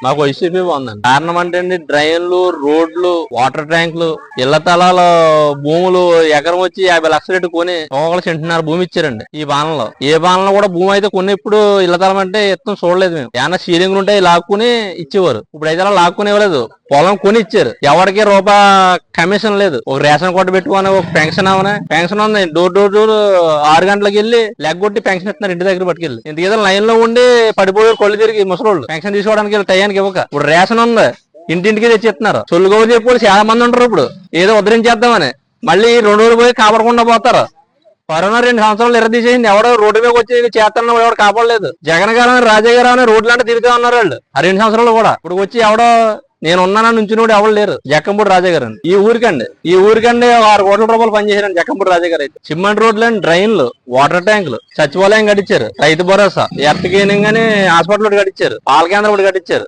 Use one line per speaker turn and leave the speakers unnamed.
మాకు వైసీపీ బాగుందండి. కారణం అంటే అండి డ్రైన్లు, రోడ్లు, వాటర్ ట్యాంకులు, ఇళ్ల తలాల భూములు ఎకరం వచ్చి 50 లక్షలు పెట్టి కొని ఒకళ్ళు సెంటున్నర భూమి ఇచ్చారండి. ఈ బాణంలో ఏ బాణంలో కూడా భూమి అయితే కొన్ని ఇప్పుడు ఇళ్ల తలం అంటే ఎత్తం చూడలేదు మేము. ఏమన్నా సీలింగ్లు ఉంటే లాక్కుని ఇచ్చేవారు. ఇప్పుడు అయితే అలా లాక్కుని ఇవ్వలేదు, పొలం కొని ఇచ్చారు. ఎవరికి కమిషన్ లేదు. ఒక రేషన్ కార్డు పెట్టుకుని ఒక పెన్షన్ అవనే పెన్షన్ ఉంది. డోర్ 6 గంటలకు వెళ్ళి లెగ్గొట్టి పెన్షన్ ఇస్తున్నారు ఇంటి దగ్గర పట్టుకెళ్ళి. ఇంతకేదో లైన్ లో ఉండి పడిపోయే కొళ్ళు తిరిగి ముసలోళ్ళు పెన్షన్ తీసుకోవడానికి టయానికి ఇవ్వక. ఇప్పుడు రేషన్ ఉంది, ఇంటింటికి తెచ్చి ఇస్తున్నారు. సొల్లుగోలు చెప్పి చాలా మంది ఉంటారు. ఇప్పుడు ఏదో ఉద్ధరించేద్దామని మళ్ళీ 2 రోజులు పోయి కాపాడకుండా పోతారు. కరోనా 2 సంవత్సరాలు ఎర్రదీసేసింది. ఎవడో రోడ్డు మీద వచ్చి చేస్తున్నా ఎవడు కాపాడలేదు. జగన్ గారు, రాజా గారు అని రోడ్లు అంటే తిరుగుతా ఉన్నారు వాళ్ళు ఆ 2 సంవత్సరాలు కూడా. ఇప్పుడు వచ్చి ఎవడో నేను ఉన్నానా నుంచినోడు ఎవరు లేరు. జక్కంపూడి రాజా గారు అండి. ఈ ఊరికండి 6 కోట్ల రూపాయలు పనిచేశారు జక్కంపూడి రాజా గారు. అయితే సిమెంట్ రోడ్లు అండి, డ్రైన్లు, వాటర్ ట్యాంకులు, సచివాలయం కట్టించారు, రైతు భరోసా, ఎర్త్ గేనింగ్ అని హాస్పిటల్ ఒకటి కట్టించారు, పాల కేంద్రం ఒకటి కట్టించారు.